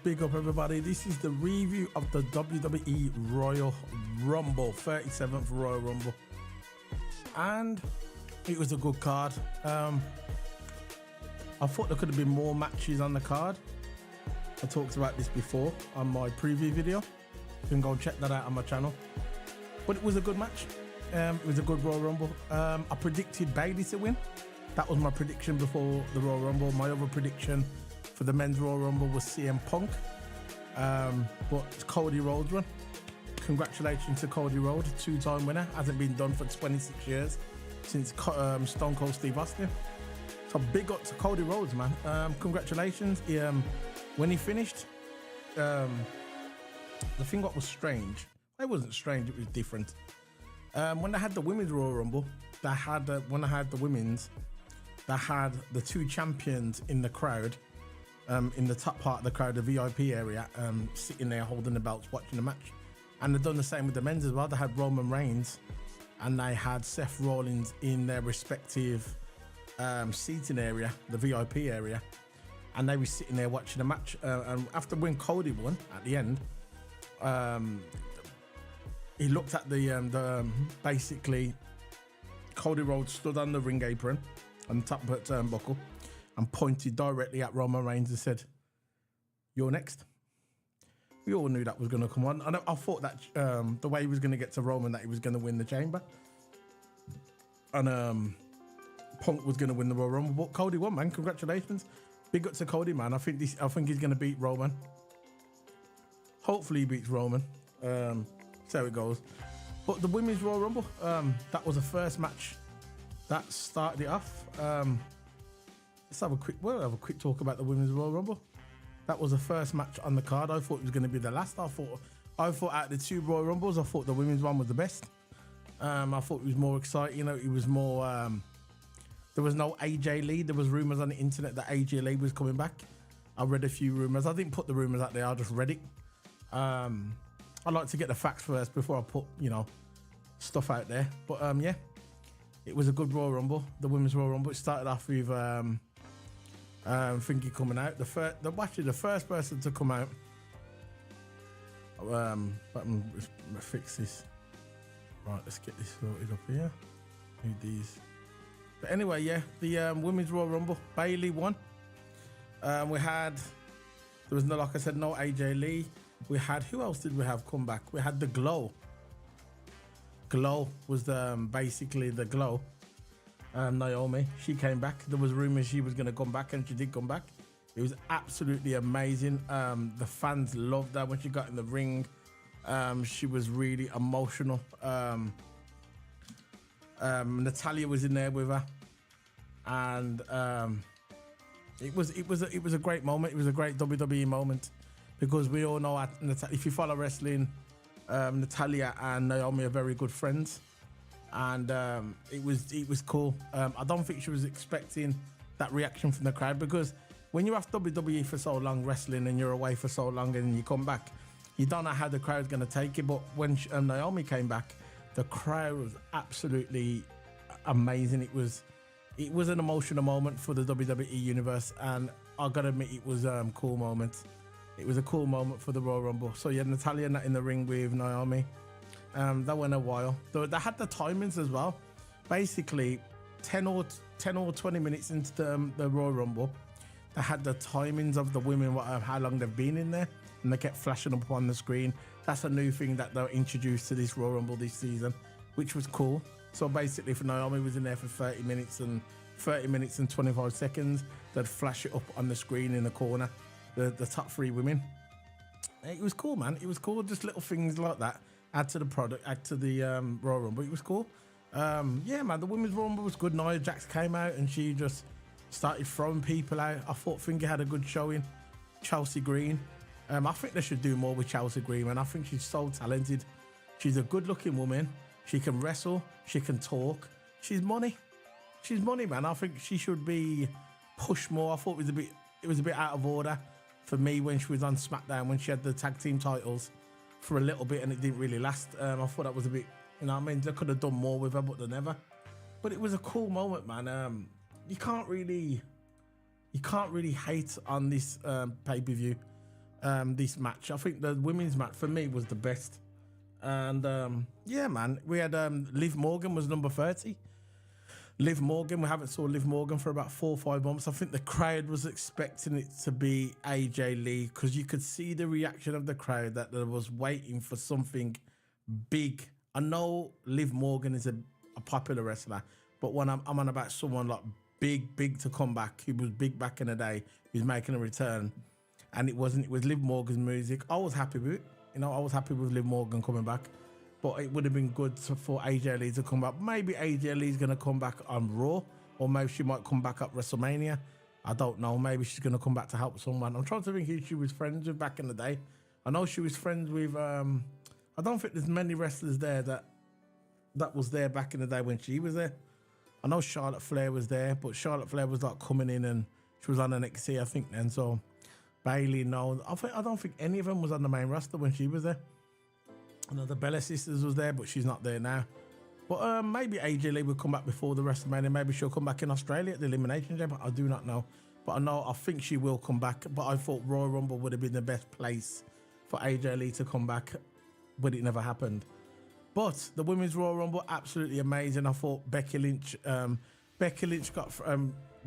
Big up everybody. This is the review of the WWE Royal Rumble, 37th Royal Rumble. And it was a good card. I thought there could have been more matches on the card. I talked about this before on my preview video. You can go and check that out on my channel. But it was a good match. It was a good Royal Rumble. I predicted Bayley to win. That was my prediction before the Royal Rumble. My other prediction for the men's Royal Rumble was CM Punk, but Cody Rhodes won. Congratulations to Cody Rhodes, two-time winner. Hasn't been done for 26 years since Stone Cold Steve Austin. So big up to Cody Rhodes, man. Congratulations. When he finished, the thing what was strange, it wasn't strange, it was different. When they had the women's Royal Rumble, they had when I had the women's, they had the two champions in the crowd. In the top part of the crowd, the VIP area, sitting there holding the belts, watching the match. And they've done the same with the men's as well. They had Roman Reigns and they had Seth Rollins in their respective seating area, the VIP area. And they were sitting there watching the match. And after when Cody won at the end, he looked at the basically, Cody Rhodes stood on the ring apron on the top turnbuckle and pointed directly at Roman Reigns and said, "You're next." We all knew that was going to come on. And I thought that the way he was going to get to Roman, that he was going to win the chamber. And Punk was going to win the Royal Rumble. But Cody won, man. Congratulations. Big up to Cody, man. I think he's going to beat Roman. Hopefully he beats Roman. See how it goes. But the women's Royal Rumble, that was the first match that started it off. Let's have a quick talk about the women's Royal Rumble. That was the first match on the card. I thought it was going to be the last. I thought out of the two Royal Rumbles, I thought the women's one was the best. I thought it was more exciting. You know, it was more. There was no AJ Lee. There was rumors on the internet that AJ Lee was coming back. I read a few rumors. I didn't put the rumors out there. I just read it. I like to get the facts first before I put stuff out there. But yeah, it was a good Royal Rumble. The women's Royal Rumble. It started off with Finky coming out. The first person to come out. Let me fix this. Right, let's get this sorted up here. Need these. But anyway, yeah, the women's Royal Rumble. Bayley won. There was no, like I said, no AJ Lee. We had, who else did we have come back? We had the Glow. Glow was basically the Glow. Naomi, she came back. There was rumors she was going to come back, and she did come back. It was absolutely amazing. The fans loved her when she got in the ring. She was really emotional. Natalya was in there with her, and it was a great moment. It was a great WWE moment, because we all know if you follow wrestling, Natalya and Naomi are very good friends. And it was cool. I don't think she was expecting that reaction from the crowd, because when you're off WWE for so long, wrestling, and you're away for so long, and you come back, you don't know how the crowd's going to take it. But when Naomi came back, the crowd was absolutely amazing. It was an emotional moment for the WWE universe, and I gotta admit, it was a cool moment. It was a cool moment for the Royal Rumble. So yeah, Natalya in the ring with Naomi. That went a while. They had the timings as well. Basically, 10 or 20 minutes into the Royal Rumble, they had the timings of the women, how long they've been in there, and they kept flashing up on the screen. That's a new thing that they introduced to this Royal Rumble this season, which was cool. So basically, if Naomi was in there for 30 minutes and 25 seconds, they'd flash it up on the screen in the corner, the top three women. It was cool, man. It was cool. Just little things like that. Add to the product, add to the Royal Rumble. It was cool. Yeah, man, the women's Royal Rumble was good. Nia Jax came out and she just started throwing people out. I thought Finger had a good showing. Chelsea Green. I think they should do more with Chelsea Green, man. I think she's so talented. She's a good-looking woman. She can wrestle. She can talk. She's money. She's money, man. I think she should be pushed more. I thought it was a bit out of order for me when she was on SmackDown, when she had the tag team titles for a little bit and it didn't really last. I thought that was a bit, you know what I mean? They could have done more with her, but they never. But it was a cool moment, man. You can't really hate on this pay-per-view, this match. I think the women's match for me was the best. And yeah, man, we had Liv Morgan was number 30. Liv Morgan, we haven't saw Liv Morgan for about 4 or 5 months. I think the crowd was expecting it to be AJ Lee because you could see the reaction of the crowd that they was waiting for something big. I know Liv Morgan is a popular wrestler, but when I'm on about someone like big to come back, who was big back in the day, who's making a return, and it was Liv Morgan's music. I was happy with it. You know, I was happy with Liv Morgan coming back. But it would have been good for AJ Lee to come back. Maybe AJ Lee's going to come back on Raw, or maybe she might come back at WrestleMania. I don't know. Maybe she's going to come back to help someone. I'm trying to think who she was friends with back in the day. I know she was friends with... I don't think there's many wrestlers there that was there back in the day when she was there. I know Charlotte Flair was there, but Charlotte Flair was like coming in and she was on NXT, I think, then. So Bayley, no. I don't think any of them was on the main roster when she was there. I know the Bella Sisters was there, but she's not there now. But maybe AJ Lee will come back before the WrestleMania. Maybe she'll come back in Australia at the Elimination Chamber. I do not know. But I think she will come back. But I thought Royal Rumble would have been the best place for AJ Lee to come back, but it never happened. But the Women's Royal Rumble, absolutely amazing. I thought Becky Lynch got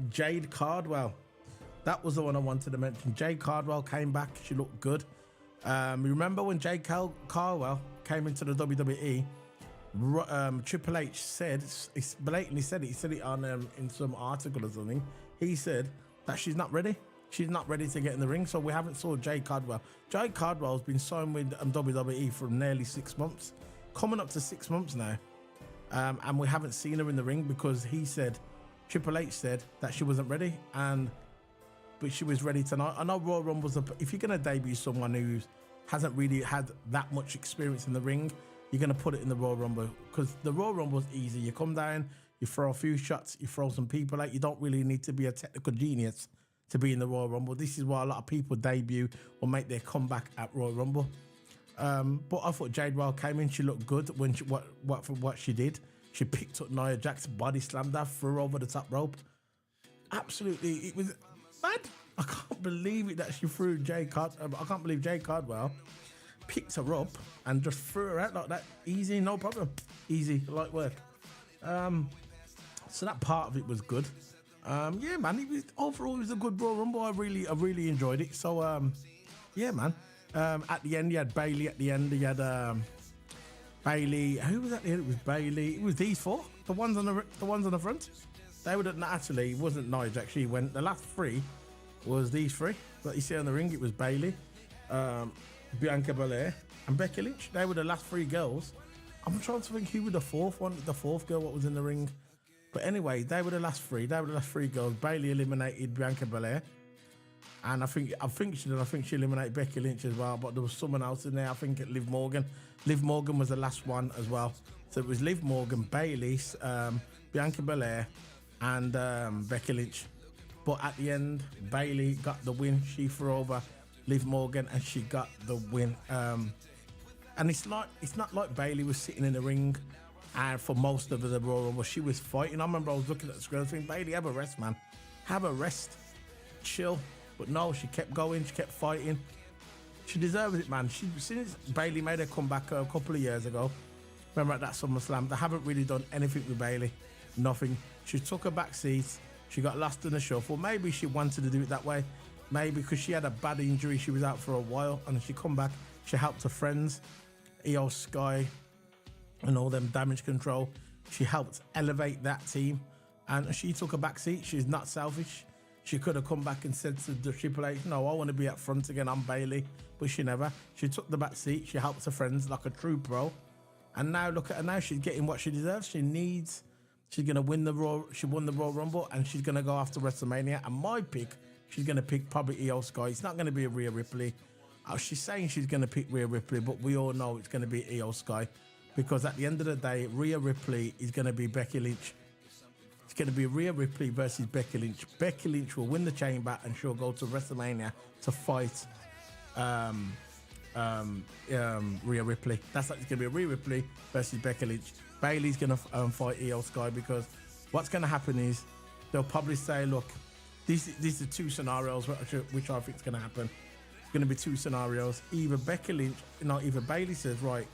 Jade Cardwell. That was the one I wanted to mention. Jade Cardwell came back. She looked good. Remember when Jade Cardwell came into the WWE, Triple H said, he blatantly said it, he said it on in some article or something, he said that she's not ready. She's not ready to get in the ring, so we haven't saw Jade Cardwell. Jade Cardwell's been signed with WWE for nearly 6 months, coming up to 6 months now, and we haven't seen her in the ring because Triple H said that she wasn't ready, but she was ready tonight. I know Royal Rumble's if you're going to debut someone who hasn't really had that much experience in the ring, you're going to put it in the Royal Rumble because the Royal Rumble's easy. You come down, you throw a few shots, you throw some people out. You don't really need to be a technical genius to be in the Royal Rumble. This is why a lot of people debut or make their comeback at Royal Rumble. But I thought Jade Well came in. She looked good when for what she did. She picked up Nia Jax, body slammed her, threw her over the top rope. Absolutely, it was mad. I can't believe it that she threw Jade Cardwell. I can't believe Jade Cardwell picked her up and just threw her out like that. Easy, no problem. Easy, light work. So that part of it was good. Yeah, man. Overall, it was a good Royal Rumble. I really enjoyed it. So, yeah, man. At the end, you had Bayley. At the end, you had Bayley. Who was at the end? It was Bayley. It was these four. The ones on the front. They would have actually. It wasn't Nia Jax. She went. The last three was these three that you see on the ring. It was Bayley, Bianca Belair, and Becky Lynch. They were the last three girls. I'm trying to think who was the fourth one. The fourth girl, what was in the ring. But anyway, they were the last three. They were the last three girls. Bayley eliminated Bianca Belair, and I think she eliminated Becky Lynch as well. But there was someone else in there. I think Liv Morgan. Liv Morgan was the last one as well. So it was Liv Morgan, Bayley, Bianca Belair, and Becky Lynch. But at the end, Bayley got the win. She threw over Liv Morgan, and she got the win. And it's not like Bayley was sitting in the ring. And for most of the Royal Rumble, she was fighting. I remember I was looking at the screen thinking, Bayley, have a rest, man. Have a rest. Chill. But no, she kept going. She kept fighting. She deserves it, man. Since Bayley made her comeback a couple of years ago, remember at that SummerSlam, they haven't really done anything with Bayley. Nothing. She took a back seat. She got lost in the shuffle. Maybe she wanted to do it that way. Maybe because she had a bad injury. She was out for a while. And then she come back. She helped her friends, Io Sky, and all them Damage Control. She helped elevate that team, and she took a back seat. She's not selfish. She could have come back and said to the Triple H, no, I want to be up front again, I'm Bayley, but she never. She took the back seat. She helped her friends like a true pro, and now look at her now. She's getting what she deserves. She's gonna win the Raw. She won the Royal Rumble, and she's gonna go after WrestleMania. And my pick, she's gonna pick probably Io Sky. It's not gonna be a Rhea Ripley. She's saying she's gonna pick Rhea Ripley, but we all know it's gonna be Io Sky. Because at the end of the day, Rhea Ripley is going to be Becky Lynch. going to be Rhea Ripley versus Becky Lynch. Becky Lynch will win the chamber and she'll go to WrestleMania to fight Rhea Ripley. That's like, it's going to be Rhea Ripley versus Becky Lynch. Bayley's going to fight Io Sky, because what's going to happen is they'll probably say, look, these are two scenarios which I think is going to happen. It's going to be two scenarios. Either either Bayley says, right,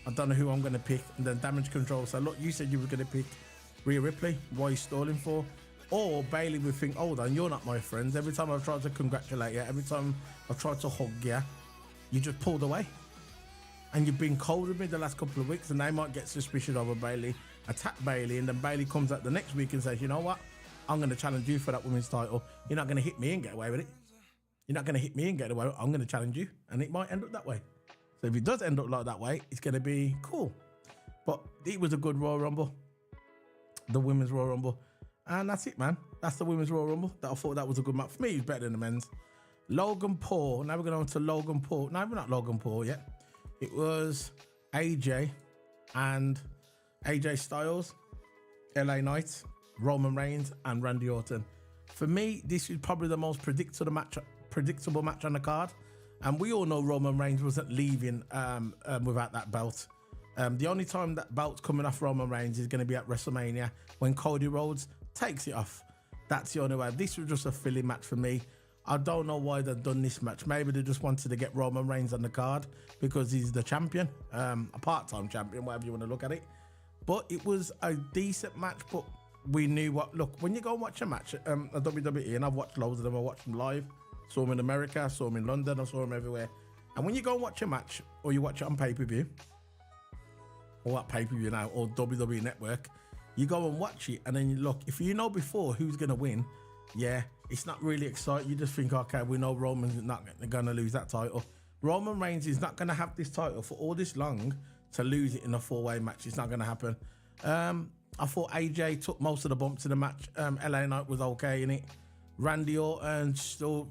I don't know who I'm going to pick, and then Damage Control say, look, you said you were going to pick Rhea Ripley, why are you stalling for? Or Bayley would think, hold on, you're not my friends. Every time I've tried to congratulate you, every time I've tried to hug you, you just pulled away. And you've been cold with me the last couple of weeks, and they might get suspicious over Bayley, attack Bayley, and then Bayley comes out the next week and says, you know what? I'm going to challenge you for that women's title. You're not going to hit me and get away with it. You're not going to hit me and get away with it. I'm going to challenge you. And it might end up that way. So if it does end up like that way, it's going to be cool. But it was a good Royal Rumble. The women's Royal Rumble. And that's it, man. That's the women's Royal Rumble. I thought that was a good match. For me, it's better than the men's. Logan Paul. Now we're going on to Logan Paul. No, we're not Logan Paul yet. It was AJ and AJ Styles, LA Knight, Roman Reigns, and Randy Orton. For me, this is probably the most predictable match on the card. And we all know Roman Reigns wasn't leaving without that belt. The only time that belt's coming off Roman Reigns is going to be at WrestleMania when Cody Rhodes takes it off. That's the only way. This was just a filling match for me. I don't know why they've done this match. Maybe they just wanted to get Roman Reigns on the card because he's the champion, a part-time champion, whatever you want to look at it. But it was a decent match, but we knew what... Look, when you go and watch a match at WWE, and I've watched loads of them, I watched them live, saw them in America, saw them in London, I saw them everywhere. And when you go and watch a match, or you watch it on pay-per-view, or what pay-per-view now, or WWE Network, you go and watch it, and then you look, if you know before who's going to win, yeah, it's not really exciting. You just think, okay, we know Roman's not going to lose that title. Roman Reigns is not going to have this title for all this long to lose it in a four-way match. It's not going to happen. I thought AJ took most of the bumps in the match. LA Knight was okay in it. Randy Orton still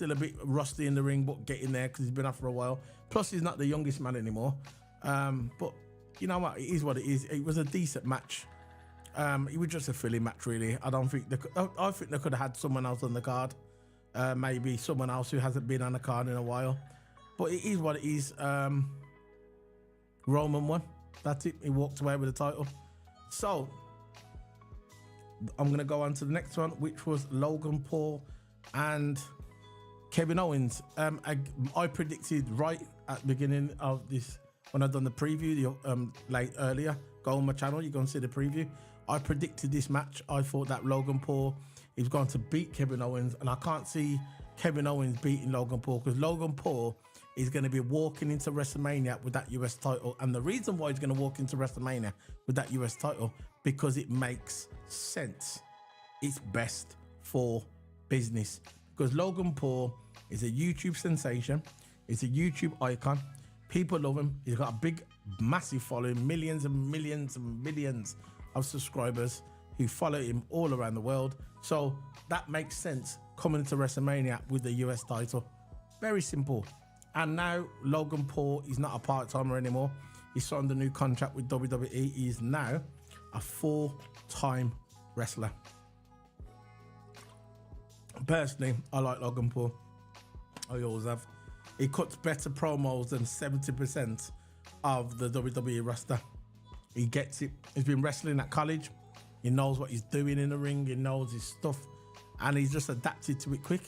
a bit rusty in the ring, but getting there because he's been off for a while. Plus, he's not the youngest man anymore. But you know what? It is what it is. It was a decent match. It was just a Philly match, really. I think they could have had someone else on the card. Maybe someone else who hasn't been on the card in a while. But it is what it is. Roman won. That's it. He walked away with the title. So, I'm going to go on to the next one, which was Logan Paul and Kevin Owens. I predicted right at the beginning of this, when I'd done the preview earlier. Go on my channel, you go and see the preview. I predicted this match. I thought that Logan Paul is going to beat Kevin Owens, and I can't see Kevin Owens beating Logan Paul because Logan Paul is going to be walking into WrestleMania with that US title. And the reason why he's going to walk into WrestleMania with that US title, because it makes sense. It's best for business because Logan Paul is a YouTube sensation. He's a YouTube icon. People love him. He's got a big, massive following, millions and millions and millions of subscribers who follow him all around the world. So that makes sense coming into WrestleMania with the US title. Very simple. And now Logan Paul is not a part-timer anymore. He signed a new contract with WWE. He is now a full-time wrestler. Personally, I like Logan Paul. I always have. He cuts better promos than 70% of the WWE roster. He gets it. He's been wrestling at college. He knows what he's doing in the ring. He knows his stuff. And he's just adapted to it quick.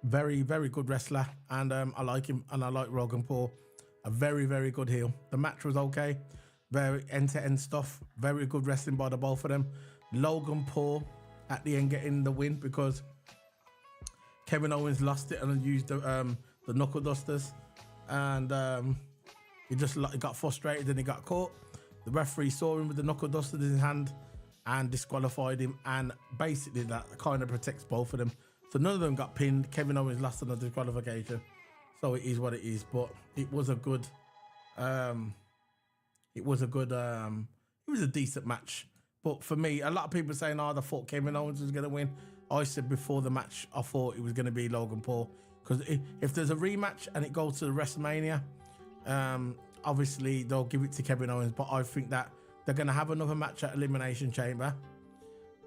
Very, very good wrestler. And I like him. And I like Logan Paul. A very, very good heel. The match was okay. Very end-to-end stuff. Very good wrestling by the both of them. Logan Paul at the end getting the win because Kevin Owens lost it and used the knuckle dusters. And he got frustrated and he got caught. The referee saw him with the knuckle dusters in his hand and disqualified him. And basically that kind of protects both of them. So none of them got pinned. Kevin Owens lost on the disqualification. So it is what it is. But it was a good, it was a decent match. But for me, a lot of people saying, oh, I thought Kevin Owens was going to win. I said before the match, I thought it was going to be Logan Paul. Because if there's a rematch and it goes to WrestleMania, obviously they'll give it to Kevin Owens. But I think that They're going to have another match at Elimination Chamber,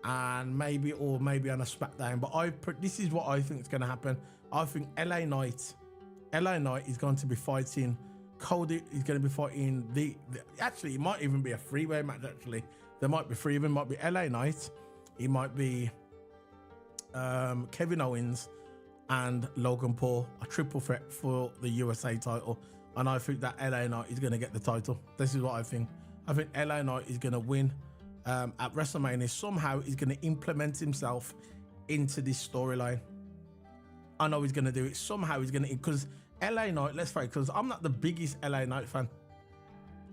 and maybe on a SmackDown. But this is what I think is going to happen. I think LA Knight is going to be fighting Cody. He's going to be fighting actually, it might even be a three-way match. Actually, there might be three of them. Might be LA Knight. It might be Kevin Owens and Logan Paul, a triple threat for the USA title. And I think that LA Knight is going to get the title. This is what I think. I think LA Knight is going to win at WrestleMania. Somehow he's going to implement himself into this storyline. I know he's going to do it. Somehow he's going to, because LA Knight, let's face it, because I'm not the biggest LA Knight fan.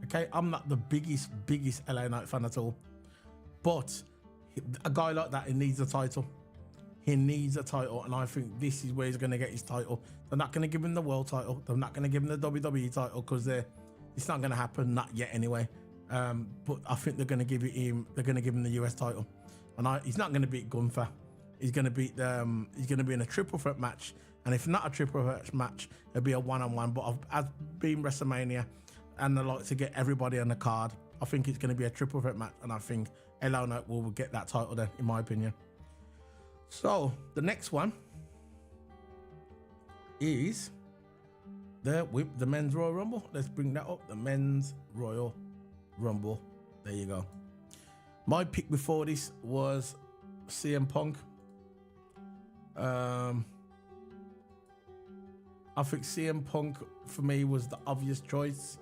Okay, I'm not the biggest LA Knight fan at all. But a guy like that, he needs a title. He needs a title, and I think this is where he's going to get his title. They're not going to give him the world title. They're not going to give him the WWE title because it's not going to happen, not yet anyway. But I think they're going to give him. They're going to give him the US title, and he's not going to beat Gunther. He's going to beat. He's going to be in a triple threat match, and if not a triple threat match, it'll be a one-on-one. But as being WrestleMania, and I like to get everybody on the card, I think it's going to be a triple threat match, and I think LA Knight will get that title then, in my opinion. So the next one is the men's Royal Rumble. Let's bring that up. The men's Royal Rumble. There you go. My pick before this was CM Punk. I think CM Punk for me was the obvious choice,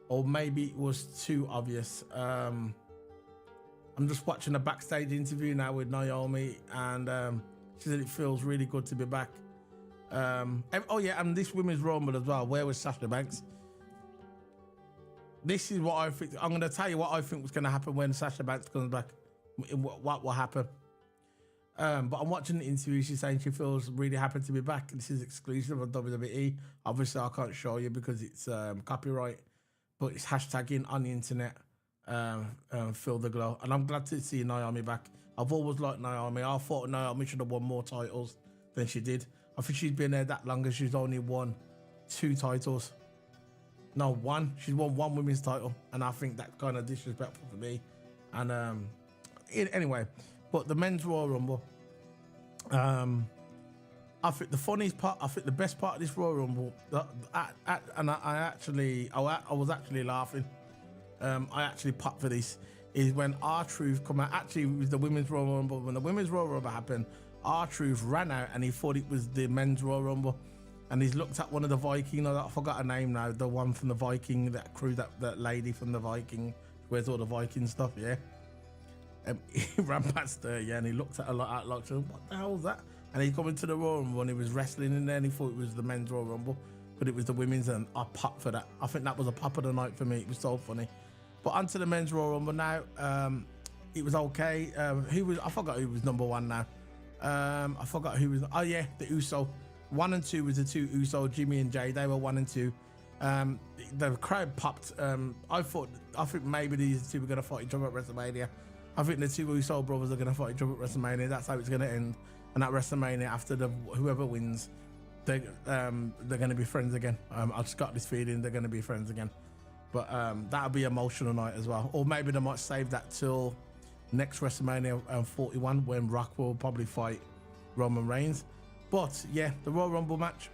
or maybe it was too obvious. I'm just watching a backstage interview now with Naomi, and she said it feels really good to be back. Oh yeah, and this women's Rumble as well. Where was Sasha Banks? This is what I think. I'm going to tell you what I think was going to happen when Sasha Banks comes back. What will happen? But I'm watching the interview. She's saying she feels really happy to be back. This is exclusive on WWE. Obviously, I can't show you because it's copyright, but it's hashtagging on the internet. Feel the glow, and I'm glad to see Naomi back. I've always liked Naomi. I thought Naomi should have won more titles than she did. I think she's been there that long and she's only won 2 titles. No, 1. She's won 1 women's title, and I think that's kind of disrespectful for me. And anyway, but the men's Royal Rumble. I think the funniest part, I think the best part of this Royal Rumble, and I was actually laughing. I actually popped for this, is when R-Truth come out. Actually, it was the women's Royal Rumble. When the women's Royal Rumble happened, R-Truth ran out and he thought it was the men's Royal Rumble, and he's looked at one of the Viking. I forgot her name now. The one from the Viking, that crew, that lady from the Viking, wears all the Viking stuff. Yeah, he ran past her. Yeah, and he looked at her like what the hell was that? And he come into the Royal Rumble and he was wrestling in there, and he thought it was the men's Royal Rumble, but it was the women's, and I popped for that. I think that was a pop of the night for me. It was so funny. But onto the men's Royal Rumble now. It was okay. I forgot who was number 1 now. I forgot who was. Oh yeah, the Uso. 1 and 2 was the 2 Uso, Jimmy and Jay. They were 1 and 2. The crowd popped. I think maybe these two were gonna fight each other at WrestleMania. I think the 2 Uso brothers are gonna fight each other at WrestleMania. That's how it's gonna end. And at WrestleMania, after whoever wins, they're gonna be friends again. I just got this feeling they're gonna be friends again. But that'll be emotional night as well. Or maybe they might save that till next WrestleMania 41, when Rock will probably fight Roman Reigns. But yeah, the Royal Rumble match,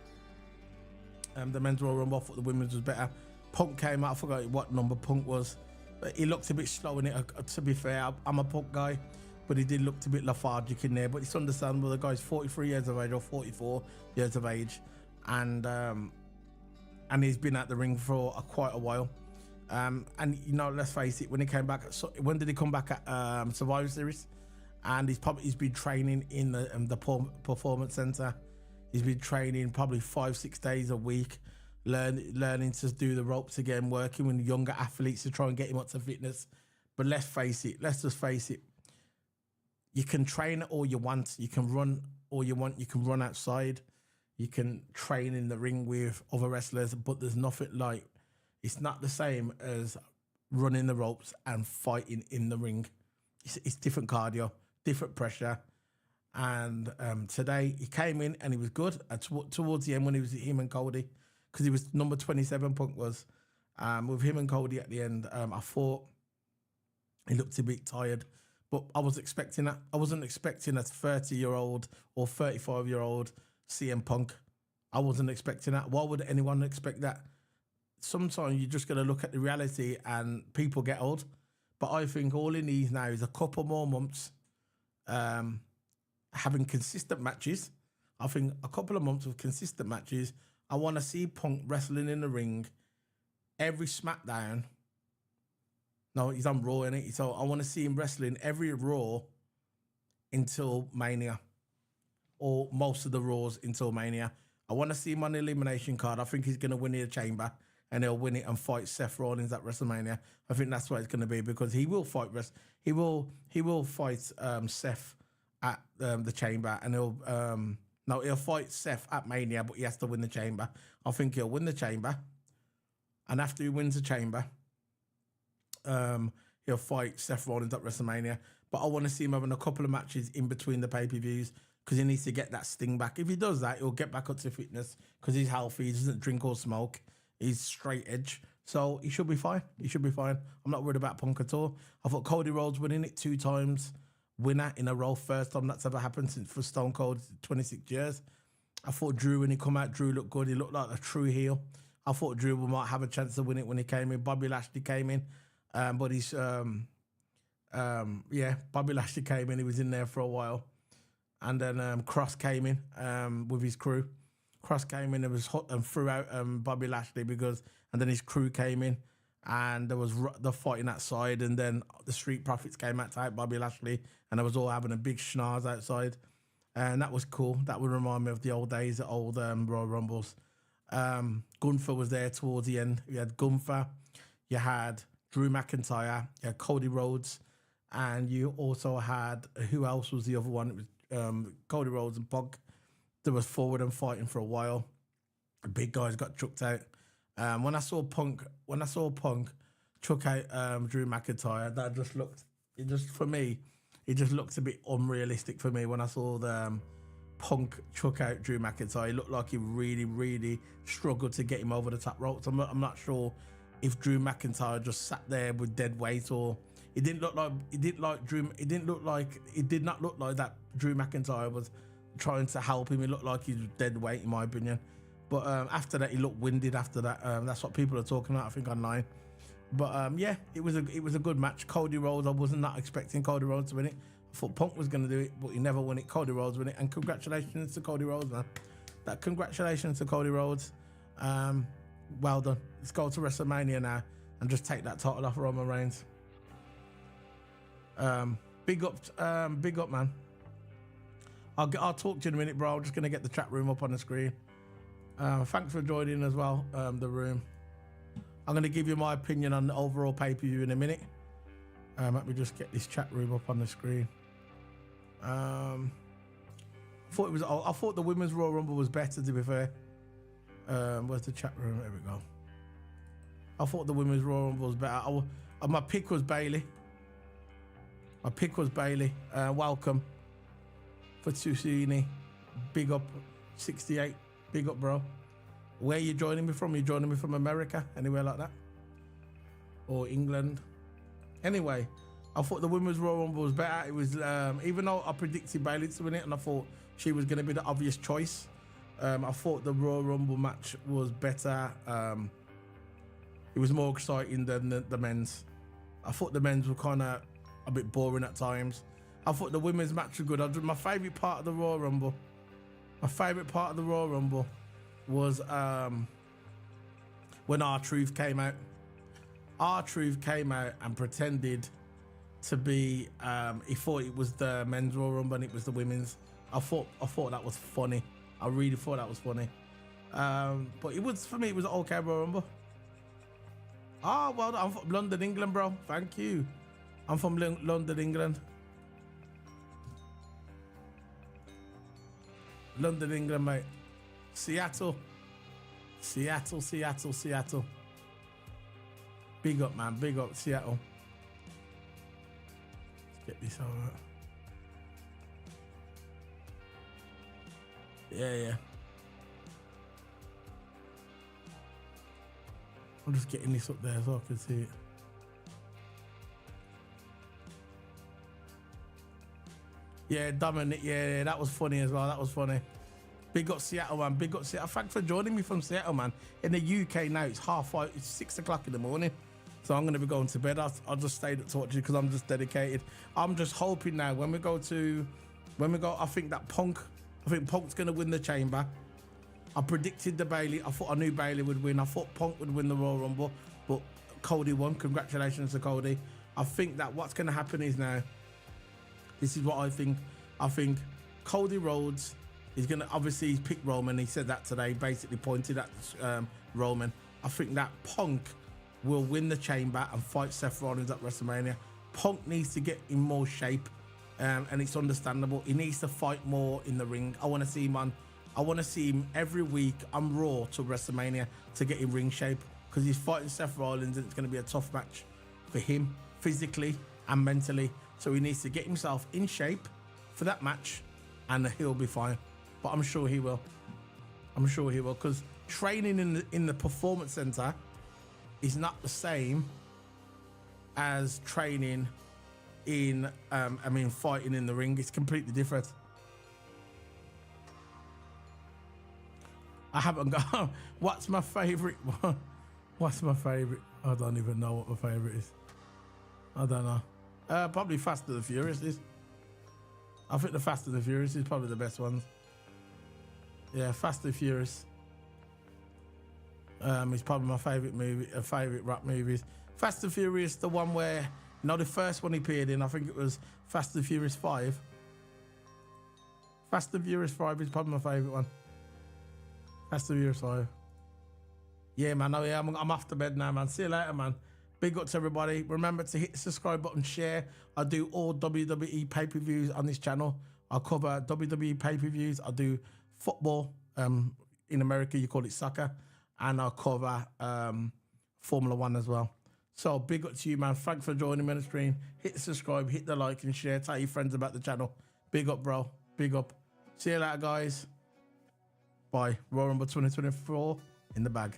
the men's Royal Rumble, I thought the women's was better. Punk came out, I forgot what number Punk was. But he looked a bit slow in it, to be fair. I'm a Punk guy, but he did look a bit lethargic in there. But it's understandable. The guy's 43 years of age or 44 years of age. And he's been at the ring for quite a while. And let's face it, when he came back, when did he come back at Survivor Series? And he's been training in the Performance Center. He's been training probably 5-6 days a week, learning to do the ropes again, working with younger athletes to try and get him up to fitness. But let's just face it, you can train all you want, you can run all you want, you can run outside, you can train in the ring with other wrestlers, but there's nothing like, it's not the same as running the ropes and fighting in the ring. It's different cardio, different pressure. And today he came in and he was good. And towards the end, when he was him and Cody, because he was number 27, Punk was, with him and Cody at the end, I thought He looked a bit tired, but I was expecting that. I wasn't expecting a 30-year-old or 35-year-old CM Punk. I wasn't expecting that. Why would anyone expect that? Sometimes you're just going to look at the reality and people get old. But I think all he needs now is a couple more months having consistent matches. I think a couple of months of consistent matches. I want to see Punk wrestling in the ring every SmackDown. No, he's on Raw, innit? So I want to see him wrestling every Raw until Mania, or most of the Raws until Mania. I want to see him on the elimination card. I think he's going to win the Chamber, and he'll win it and fight Seth Rollins at WrestleMania. I think that's what it's going to be, because he will fight he will fight Seth at the Chamber, and he'll fight Seth at Mania, but he has to win the Chamber. I think he'll win the Chamber, and after he wins the Chamber, he'll fight Seth Rollins at WrestleMania. But I want to see him having a couple of matches in between the pay-per-views, because he needs to get that sting back. If he does that, he'll get back up to fitness, because he's healthy. He doesn't drink or smoke. He's straight edge. So he should be fine. He should be fine. I'm not worried about Punk at all. I thought Cody Rhodes winning it 2 times, winner in a row, first time that's ever happened since for Stone Cold, 26 years. I thought Drew, when he come out, Drew looked good. He looked like a true heel. I thought Drew might have a chance to win it when he came in. Bobby Lashley came in. But he's, Bobby Lashley came in. He was in there for a while. And then Cross came in with his crew. Cross came in and was hot and threw out Bobby Lashley, and then his crew came in, and there was the fighting outside, and then the Street Profits came out to help Bobby Lashley, and they was all having a big schnoz outside. And that was cool. That would remind me of the old days, the old Royal Rumbles. Gunther was there towards the end. You had Gunther, you had Drew McIntyre, you had Cody Rhodes, and you also had, who else was the other one? It was Cody Rhodes and Punk. There was 4 of them fighting for a while. The big guys got chucked out. When I saw Punk chuck out Drew McIntyre, that just looked, for me, it just looked a bit unrealistic for me when I saw the Punk chuck out Drew McIntyre. It looked like he really, really struggled to get him over the top ropes. I'm not sure if Drew McIntyre just sat there with dead weight, or it did not look like that Drew McIntyre was trying to help him. It looked like he was dead weight, in my opinion. But after that, he looked winded after that. That's what people are talking about, I think, online. But it was a good match. Cody Rhodes, I wasn't not expecting Cody Rhodes to win it. I thought Punk was going to do it, but he never won it. Cody Rhodes won it, and congratulations to Cody Rhodes, man. Congratulations to Cody Rhodes. Well done. Let's go to WrestleMania now and just take that title off Roman Reigns. Big up, man. I'll talk to you in a minute, bro. I'm just going to get the chat room up on the screen. Thanks for joining as well, the room. I'm going to give you my opinion on the overall pay-per-view in a minute. Let me just get this chat room up on the screen. I thought the Women's Royal Rumble was better, to be fair. Where's the chat room? There we go. I thought the Women's Royal Rumble was better. My pick was Bayley. Welcome. For Tusini. Big up. 68. Big up, bro. Where are you joining me from? Are you joining me from America? Anywhere like that? Or England? Anyway, I thought the Women's Royal Rumble was better. It was, even though I predicted Bayley to win it, and I thought she was going to be the obvious choice, I thought the Royal Rumble match was better. It was more exciting than the men's. I thought the men's were kind of a bit boring at times. I thought the women's match was good. My favourite part of the Royal Rumble, was when R-Truth came out. R-Truth came out and pretended to be, he thought it was the men's Royal Rumble and it was the women's. I thought that was funny. I really thought that was funny. But it was, for me, it was an okay Royal Rumble. Well, I'm from London, England, bro. Thank you. I'm from London, England. London, England, mate. Seattle. Big up, man. Big up, Seattle. Let's get this over. Yeah. I'm just getting this up there so I can see it. Yeah, Dominic. Yeah, that was funny as well. That was funny. Big up Seattle, man. Big up Seattle. Thanks for joining me from Seattle, man. In the UK now, it's 5:30. It's 6 o'clock in the morning. So I'm going to be going to bed. I'll just stay to talk to you because I'm just dedicated. I'm just hoping now when we go, I think Punk's going to win the Chamber. I predicted the Bailey. I thought I knew Bailey would win. I thought Punk would win the Royal Rumble, but Cody won. Congratulations to Cody. I think that what's going to happen is now, this is what I think. I think Cody Rhodes is going to, obviously he's picked Roman. He said that today, basically pointed at Roman. I think that Punk will win the Chamber and fight Seth Rollins at WrestleMania. Punk needs to get in more shape, and it's understandable. He needs to fight more in the ring. I want to see him every week on Raw to WrestleMania to get in ring shape, because he's fighting Seth Rollins and it's going to be a tough match for him physically and mentally. So he needs to get himself in shape for that match and he'll be fine. But I'm sure he will. I'm sure he will, because training in the performance center is not the same as training in fighting in the ring. It's completely different. I haven't got what's my favorite one? What's my favorite? I don't even know what my favorite is. I don't know. Probably Fast and the Furious is. I think the Fast and the Furious is probably the best ones. Yeah, Fast and Furious. It's probably my favorite movie, favorite rap movies. Fast and Furious, the one where, the first one he appeared in, I think it was Fast and Furious 5. Fast and Furious 5 is probably my favorite one. Fast and Furious 5. Yeah, man. I'm off to bed now, man. See you later, man. Big up to everybody. Remember to hit the subscribe button, share. I do all WWE pay-per-views on this channel. I cover WWE pay-per-views. I do football. In America, you call it soccer. And I cover Formula 1 as well. So big up to you, man. Thanks for joining me on the stream. Hit the subscribe, hit the like and share. Tell your friends about the channel. Big up, bro. Big up. See you later, guys. Bye. Royal Rumble 2024 in the bag.